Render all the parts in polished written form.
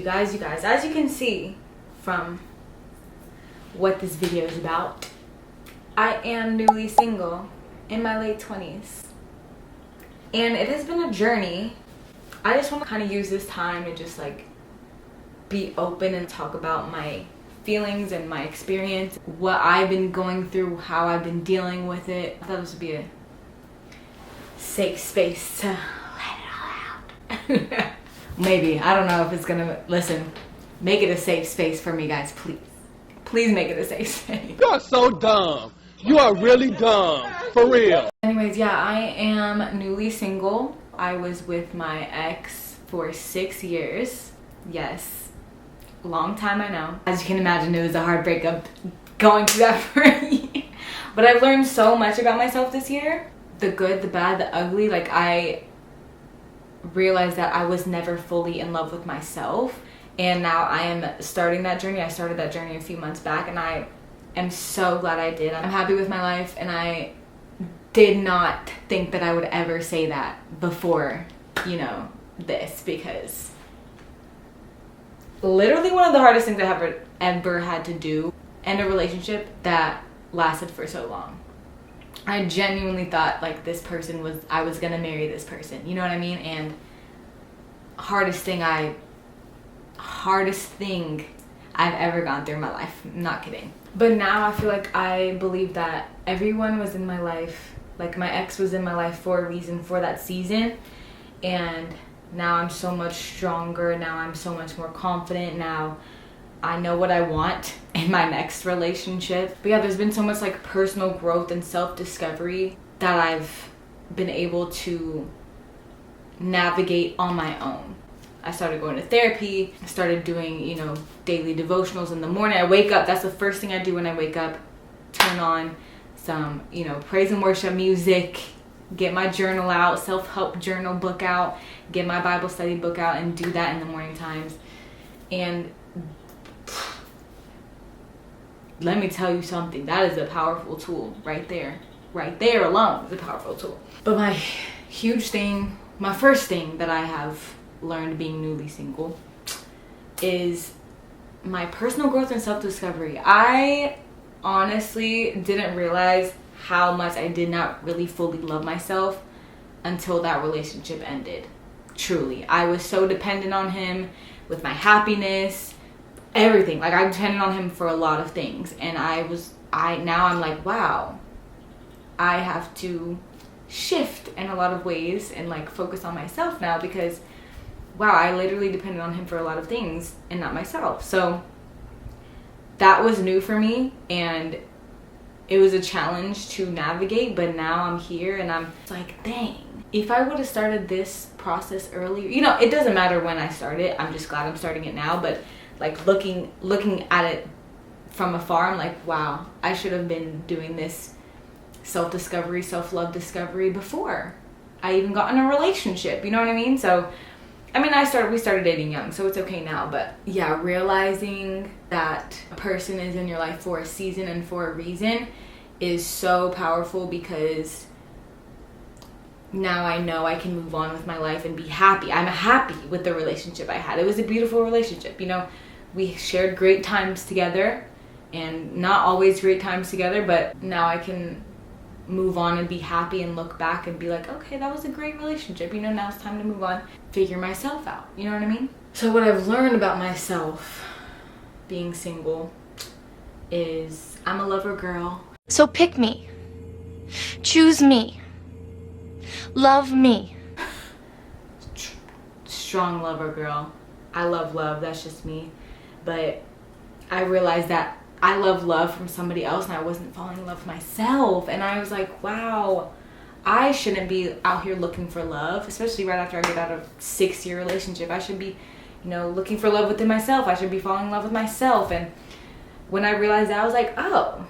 guys, as you can see from what this video is about, I am newly single in my late 20s. And it has been a journey. I just want to kind of use this time to just like be open and talk about my feelings and my experience, what I've been going through, how I've been dealing with it. I thought this would be a safe space to let it all out. Maybe. I don't know if it's gonna, listen, make it a safe space for me, guys, please. Please make it a safe space. You are so dumb. You are really dumb. For real. Anyways, yeah, I am newly single. I was with my ex for 6 years. Yes. Long time, I know. As you can imagine, it was a hard breakup going through that for me. But I've learned so much about myself this year. The good, the bad, the ugly. Like, I realized that I was never fully in love with myself. And now I am starting that journey. I started that journey a few months back, and I am so glad I did. I'm happy with my life, and I did not think that I would ever say that before, you know, this, because literally one of the hardest things I have ever had to do, end a relationship that lasted for so long. I genuinely thought like this person was, I was gonna marry this person, you know what I mean? And hardest thing I've ever gone through in my life. I'm not kidding. But now I feel like I believe that everyone was in my life, like my ex was in my life for a reason, for that season. And now I'm so much stronger. Now I'm so much more confident. Now I know what I want in my next relationship. But yeah, there's been so much like personal growth and self-discovery that I've been able to navigate on my own. I started going to therapy. I started doing, you know, daily devotionals in the morning. I wake up, that's the first thing I do when I wake up. Turn on some, you know, praise and worship music, get my journal out, self-help journal book out, get my Bible study book out, and do that in the morning times. And let me tell you something, that is a powerful tool right there. Right there alone is a powerful tool. But my huge thing, my first thing that I have learned being newly single is my personal growth and self-discovery. I honestly didn't realize how much I did not really fully love myself until that relationship ended. Truly. I was so dependent on him with my happiness, everything. Like, I depended on him for a lot of things. And now I'm like, wow, I have to shift in a lot of ways and like focus on myself now, because wow, I literally depended on him for a lot of things and not myself. So that was new for me, and it was a challenge to navigate, but now I'm here and I'm like, dang, if I would have started this process earlier, you know, it doesn't matter when I started, I'm just glad I'm starting it now. But like looking at it from afar, I'm like, wow, I should have been doing this self-discovery, self-love discovery before I even got in a relationship, you know what I mean? So I mean, we started dating young, so it's okay now. But yeah, realizing that a person is in your life for a season and for a reason is so powerful, because now I know I can move on with my life and be happy. I'm happy with the relationship I had. It was a beautiful relationship. You know, we shared great times together, and not always great times together, but now I can move on and be happy and look back and be like, okay, that was a great relationship, you know, now it's time to move on, figure myself out, you know what I mean? So what I've learned about myself being single is I'm a lover girl. So pick me, choose me, love me. Strong lover girl. I love love, that's just me. But I realized that I love love from somebody else, and I wasn't falling in love with myself. And I was like, wow, I shouldn't be out here looking for love, especially right after I get out of a 6-year relationship. I should be, you know, looking for love within myself. I should be falling in love with myself. And when I realized that, I was like, oh,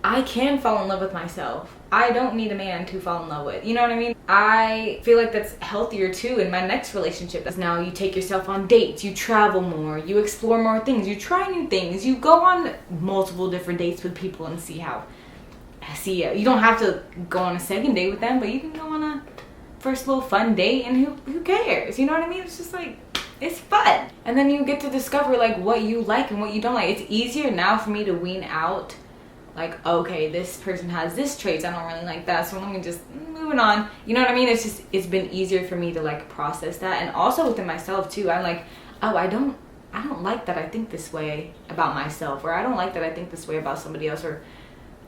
I can fall in love with myself. I don't need a man to fall in love with. You know what I mean? I feel like that's healthier too in my next relationship. Now you take yourself on dates, you travel more, you explore more things, you try new things, you go on multiple different dates with people and see you don't have to go on a second date with them, but you can go on a first little fun date, and who cares? You know what I mean? It's just like, It's fun. And then you get to discover like what you like and what you don't like. It's easier now for me to wean out like, okay, this person has this traits, I don't really like that, so let me just moving on. You know what I mean? It's been easier for me to like process that. And also within myself too, I'm like, oh, I don't like that I think this way about myself, or I don't like that I think this way about somebody else, or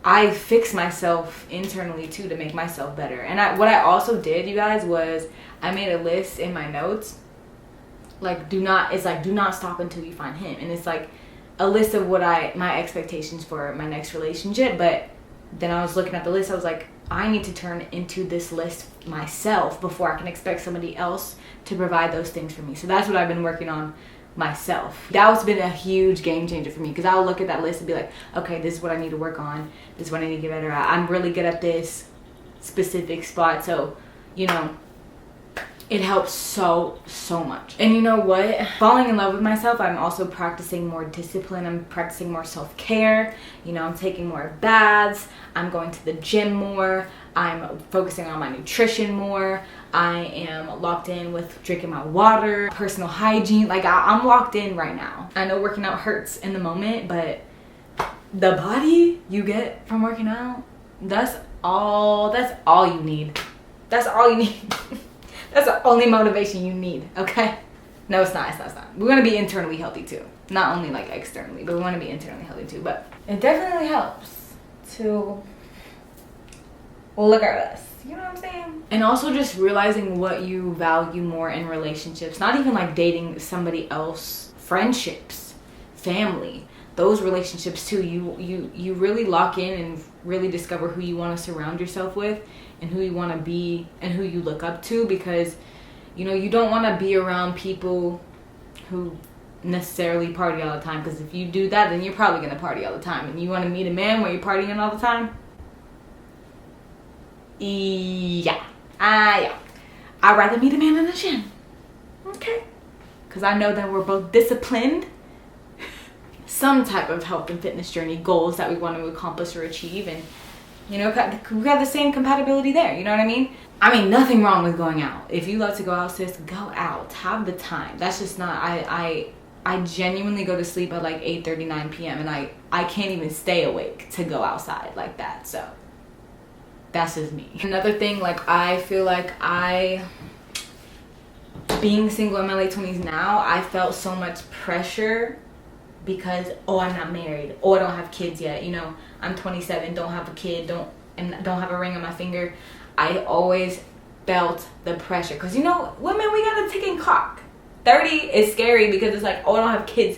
I fix myself internally too to make myself better. And what I also did, you guys, was I made a list in my notes, like do not stop until you find him. And it's like a list of what my expectations for my next relationship. But then I was looking at the list, I was like, I need to turn into this list myself before I can expect somebody else to provide those things for me. So that's what I've been working on myself. That's been a huge game changer for me, because I'll look at that list and be like, okay, this is what I need to work on, this is what I need to get better at. I'm really good at this specific spot. So, you know, it helps so much. And you know what? Falling in love with myself, I'm also practicing more discipline. I'm practicing more self-care. You know, I'm taking more baths. I'm going to the gym more. I'm focusing on my nutrition more. I am locked in with drinking my water, personal hygiene. Like I'm locked in right now. I know working out hurts in the moment, but the body you get from working out, that's all you need. That's all you need. That's the only motivation you need, okay? No, it's not. We want to be internally healthy too. Not only like externally, but we want to be internally healthy too. But it definitely helps to look at us. You know what I'm saying? And also just realizing what you value more in relationships. Not even like dating somebody else. Friendships, family, those relationships too. You really lock in and really discover who you want to surround yourself with, and who you want to be, and who you look up to. Because, you know, you don't want to be around people who necessarily party all the time, because if you do that, then you're probably going to party all the time. And you want to meet a man where you're partying all the time? Yeah. I'd rather meet a man in the gym. Okay? Because I know that we're both disciplined. Some type of health and fitness journey goals that we want to accomplish or achieve. And, you know, we got the same compatibility there. You know what I mean? I mean, nothing wrong with going out. If you love to go out, sis, go out. Have the time. That's just not... I genuinely go to sleep at like 8:30, 9 p.m. and I can't even stay awake to go outside like that. So that's just me. Another thing, like I feel like being single in my late 20s now, I felt so much pressure because, oh, I'm not married, oh, I don't have kids yet, you know, I'm 27, don't have a kid, don't have a ring on my finger. I always felt the pressure because, you know, women, we got a ticking clock. 30 is scary because it's like, oh, I don't have kids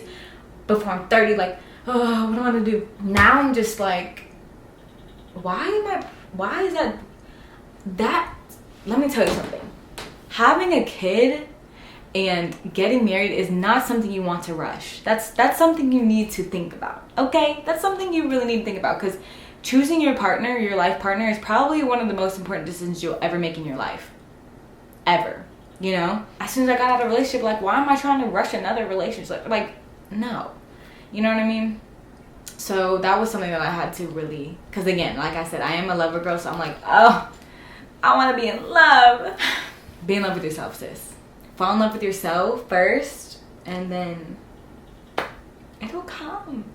before I'm 30. Like, oh, what do I want to do? Now I'm just like, why is that? Let me tell you something. Having a kid and getting married is not something you want to rush. That's something you need to think about, okay? That's something you really need to think about, because choosing your partner, your life partner, is probably one of the most important decisions you'll ever make in your life. Ever. You know? As soon as I got out of a relationship, like, why am I trying to rush another relationship? Like, no. You know what I mean? So that was something that I had to really, because again, like I said, I am a lover girl, so I'm like, oh, I want to be in love. Be in love with yourself, sis. Fall in love with yourself first, and then it'll come.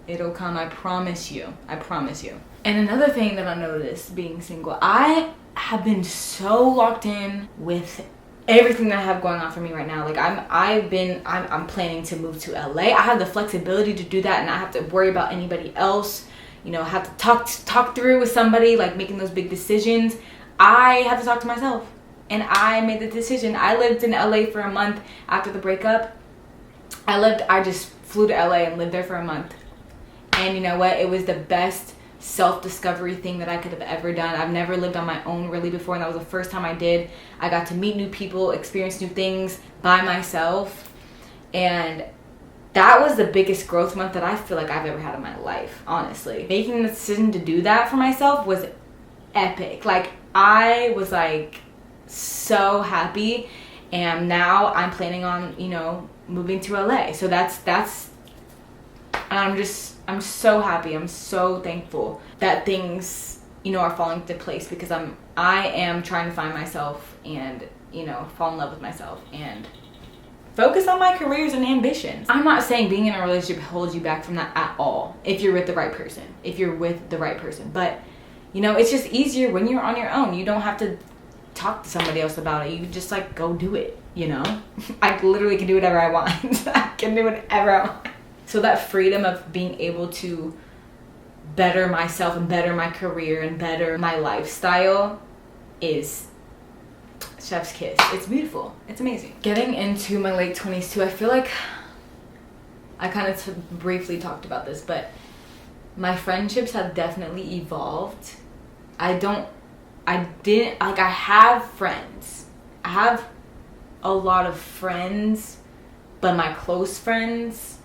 It'll come, I promise you. I promise you. And another thing that I noticed being single, I have been so locked in with everything that I have going on for me right now. Like I'm planning to move to LA. I have the flexibility to do that and not have to worry about anybody else. You know, have to talk through with somebody, like making those big decisions. I have to talk to myself. And I made the decision. I lived in LA for a month after the breakup. I just flew to LA and lived there for a month. And you know what? It was the best self-discovery thing that I could have ever done. I've never lived on my own really before, and that was the first time I did. I got to meet new people, experience new things by myself, and that was the biggest growth month that I feel like I've ever had in my life, honestly. Making the decision to do that for myself was epic. Like, I was like so happy, and now I'm planning on, you know, moving to LA. So that's I'm so happy. I'm so thankful that things, you know, are falling into place, because I am trying to find myself and, you know, fall in love with myself. And focus on my careers and ambitions. I'm not saying being in a relationship holds you back from that at all if you're with the right person. If you're with the right person. But, you know, it's just easier when you're on your own. You don't have to talk to somebody else about it. You just like go do it, you know? I literally can do whatever I want. I can do whatever I want. So that freedom of being able to better myself and better my career and better my lifestyle is chef's kiss. It's beautiful. It's amazing. Getting into my late 20s too, I feel like I kind of briefly talked about this, but my friendships have definitely evolved. I have friends. I have a lot of friends, but my close friends,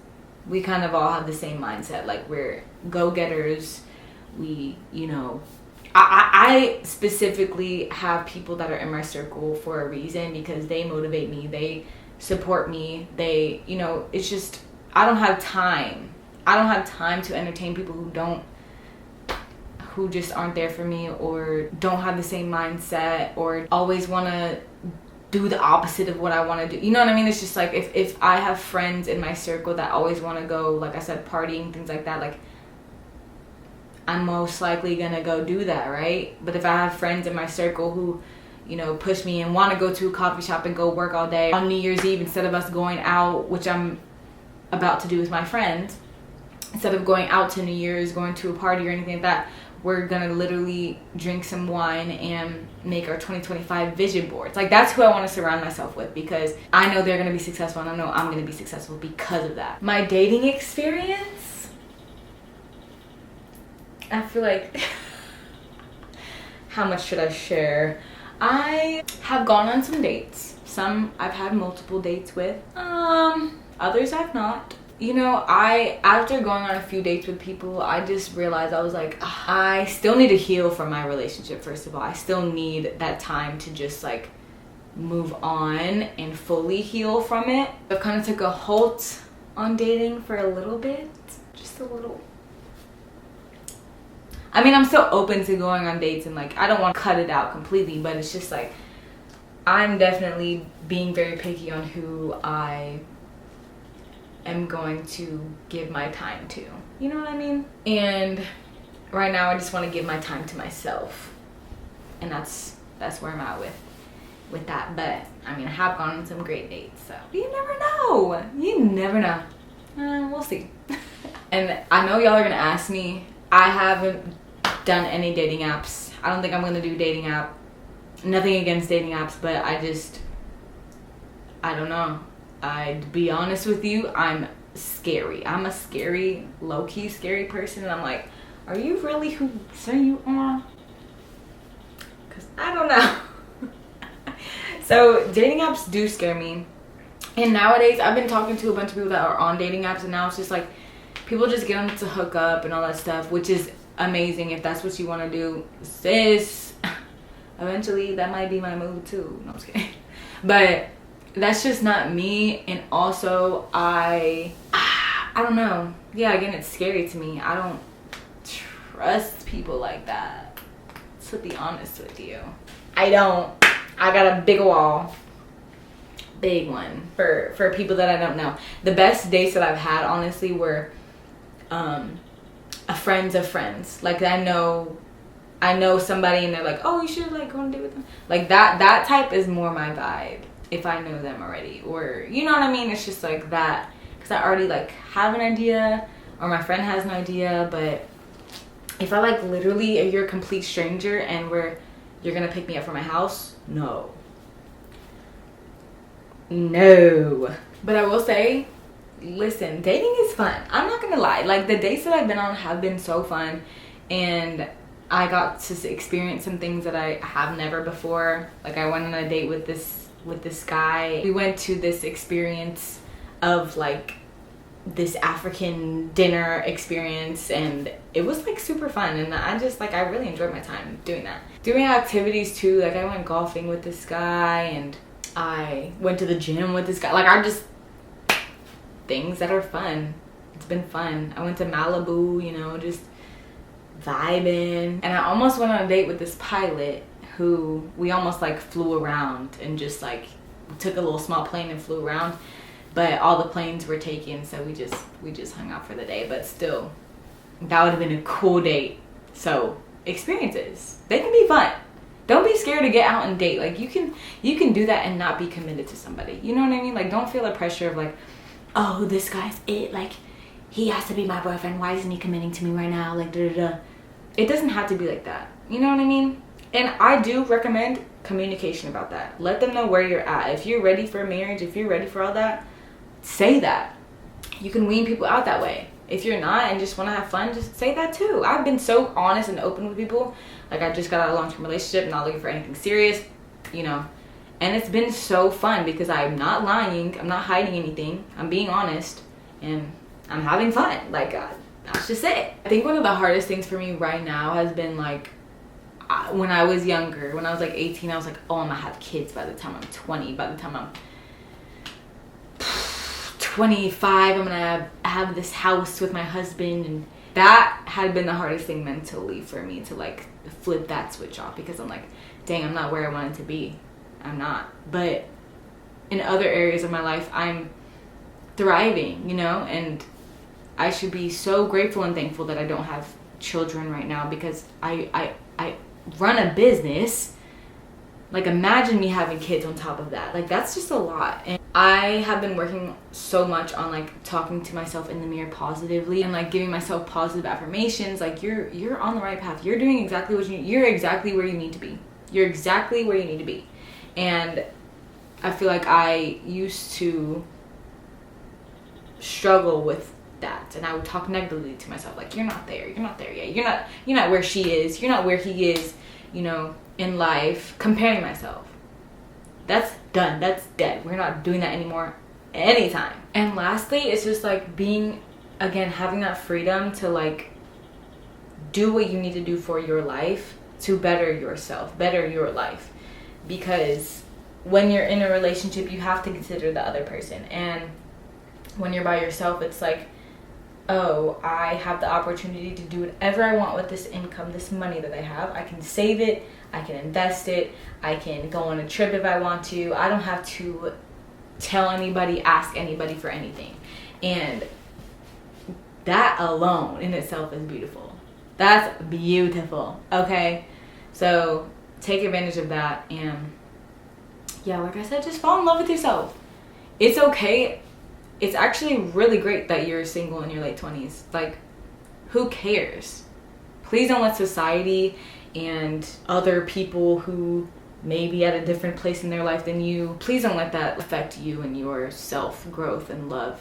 we kind of all have the same mindset. Like, we're go-getters. We, you know, I specifically have people that are in my circle for a reason, because they motivate me, they support me, they, you know, it's just, I don't have time to entertain people who just aren't there for me, or don't have the same mindset, or always want to do the opposite of what I want to do. You know what I mean? It's just like, if I have friends in my circle that always want to go, like I said, partying, things like that, like, I'm most likely gonna go do that, right? But if I have friends in my circle who, you know, push me and want to go to a coffee shop and go work all day on New Year's Eve, instead of us going out, which I'm about to do with my friends, instead of going out to New Year's, going to a party or anything like that, we're gonna literally drink some wine and make our 2025 vision boards. Like, that's who I want to surround myself with, because I know they're gonna be successful, and I know I'm gonna be successful because of that. My dating experience, I feel like, how much should I share? I have gone on some dates. Some I've had multiple dates with. Others I've not. You know, after going on a few dates with people, I just realized, I was like, I still need to heal from my relationship, first of all. I still need that time to just like move on and fully heal from it. I kind of took a halt on dating for a little bit, just a little. I mean, I'm still open to going on dates, and like, I don't want to cut it out completely, but it's just like, I'm definitely being very picky on who I am going to give my time to. You know what I mean? And right now I just want to give my time to myself. And that's where I'm at with that. But I mean, I have gone on some great dates, so you never know. You never know. We'll see. And I know y'all are gonna ask me, I haven't done any dating apps. I don't think I'm gonna do dating app. Nothing against dating apps, but I don't know. I'd be honest with you, I'm scary. I'm a scary, low-key scary person, and I'm like, are you really who you say you are? Because I don't know. So dating apps do scare me. And nowadays, I've been talking to a bunch of people that are on dating apps, and now it's just like, people just get them to hook up and all that stuff, which is amazing if that's what you want to do, sis. Eventually, that might be my move too. No, I'm just kidding. But that's just not me. And also, I don't know. Yeah, again, it's scary to me. I don't trust people like that, to be honest with you. I don't. I got a big wall. Big one for people that I don't know. The best dates that I've had, honestly, were a friends of friends. Like, I know somebody and they're like, oh, you should like go on a date with them. Like that type is more my vibe if I know them already, or you know what I mean. It's just like that, because I already like have an idea, or my friend has an idea. But if I like literally, if you're a complete stranger and you're gonna pick me up from my house, no. But I will say, listen, dating is fun. I'm not gonna lie. Like, the dates that I've been on have been so fun, and I got to experience some things that I have never before. Like, I went on a date with this guy. We went to this experience of like this African dinner experience, and it was like super fun, and I just like, I really enjoyed my time doing that. Doing activities too. Like, I went golfing with this guy, and I went to the gym with this guy. Like, I just, things that are fun. It's been fun. I went to Malibu, you know, just vibing. And I almost went on a date with this pilot who we almost like flew around and just like took a little small plane and flew around, but all the planes were taken, so we just hung out for the day. But still, that would have been a cool date. So experiences, they can be fun. Don't be scared to get out and date. Like, you can do that and not be committed to somebody. You know what I mean? Like, don't feel the pressure of like, oh, this guy's it. Like, he has to be my boyfriend. Why isn't he committing to me right now? Like, da da da. It doesn't have to be like that. You know what I mean? And I do recommend communication about that. Let them know where you're at. If you're ready for marriage, if you're ready for all that, say that. You can wean people out that way. If you're not and just want to have fun, just say that too. I've been so honest and open with people. Like, I just got out of a long-term relationship, not looking for anything serious, you know. And it's been so fun because I'm not lying. I'm not hiding anything. I'm being honest. And I'm having fun. Like, that's just it. I think one of the hardest things for me right now has been, like, when I was younger, when I was like 18, I was like, oh, I'm gonna have kids by the time I'm 20. By the time I'm 25, I'm gonna have this house with my husband. And that had been the hardest thing mentally for me, to like flip that switch off, because I'm like, dang, I'm not where I wanted to be. I'm not. But in other areas of my life, I'm thriving, you know, and I should be so grateful and thankful that I don't have children right now, because I run a business. Like, imagine me having kids on top of that. Like, that's just a lot. And I have been working so much on like talking to myself in the mirror positively, and like giving myself positive affirmations. Like, you're on the right path. You're doing exactly what you're exactly where you need to be. You're exactly where you need to be. And I feel like I used to struggle with that, and I would talk negatively to myself, like, you're not there yet, you're not where she is, you're not where he is, you know, in life. Comparing myself, that's done, that's dead. We're not doing that anymore anytime. And lastly, it's just like being, again, having that freedom to like do what you need to do for your life to better yourself, better your life. Because when you're in a relationship, you have to consider the other person, and when you're by yourself, it's like, oh, I have the opportunity to do whatever I want with this income, this money that I have. I can save it, I can invest it, I can go on a trip if I want to. I don't have to tell anybody, ask anybody for anything. And that alone in itself is beautiful. That's beautiful, okay? So take advantage of that, and yeah, like I said, just fall in love with yourself. It's okay. It's actually really great that you're single in your late 20s. Like, who cares? Please don't let society and other people who may be at a different place in their life than you, please don't let that affect you and your self-growth and love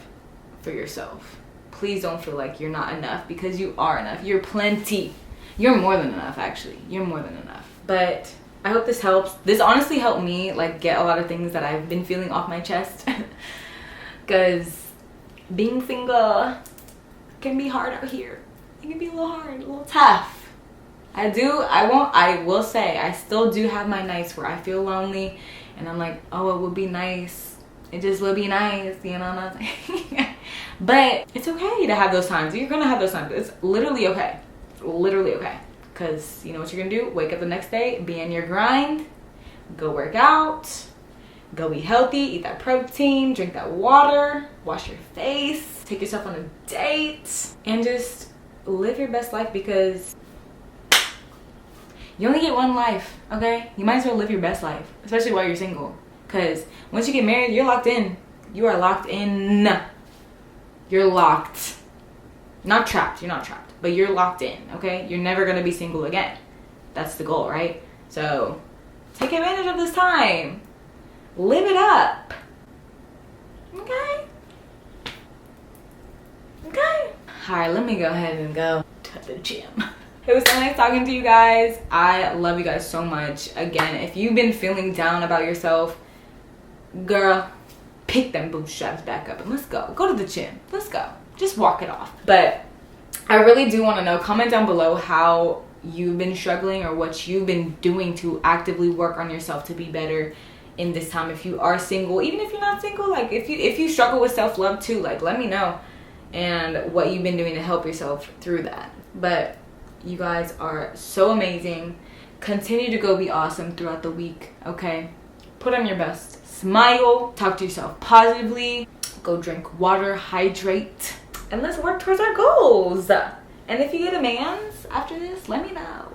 for yourself. Please don't feel like you're not enough, because you are enough. You're plenty. You're more than enough, actually. You're more than enough. But I hope this helps. This honestly helped me like get a lot of things that I've been feeling off my chest. Because being single can be hard out here. It can be a little hard, a little tough. I will say, I still do have my nights where I feel lonely, and I'm like, oh, it would be nice. It just would be nice, you know. But it's okay to have those times. You're gonna have those times. It's literally okay. It's literally okay. Because you know what you're gonna do? Wake up the next day, be in your grind, go work out, go eat healthy, eat that protein, drink that water, wash your face, take yourself on a date, and just live your best life, because you only get one life, okay? You might as well live your best life, especially while you're single. Because once you get married, you're locked in. You are locked in. You're locked. Not trapped. You're not trapped. But you're locked in, okay? You're never going to be single again. That's the goal, right? So take advantage of this time. Live it up. Okay? Okay. Alright, let me go ahead and go to the gym. It was so nice talking to you guys. I love you guys so much. Again, if you've been feeling down about yourself, girl, pick them bootstraps back up and let's go. Go to the gym. Let's go. Just walk it off. But I really do want to know, comment down below how you've been struggling or what you've been doing to actively work on yourself to be better in this time. If you are single, even if you're not single, like if you struggle with self-love too, like let me know, and what you've been doing to help yourself through that. But you guys are so amazing. Continue to go be awesome throughout the week, okay? Put on your best smile. Talk to yourself positively. Go drink water, hydrate, and let's work towards our goals. And if you get a man's after this, let me know.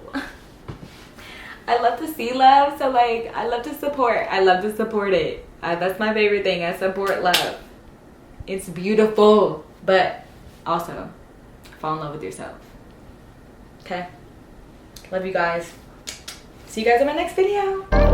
I love to see love, so like I love to support it. That's my favorite thing. I support love. It's beautiful, but also fall in love with yourself. Okay, love you guys. See you guys in my next video.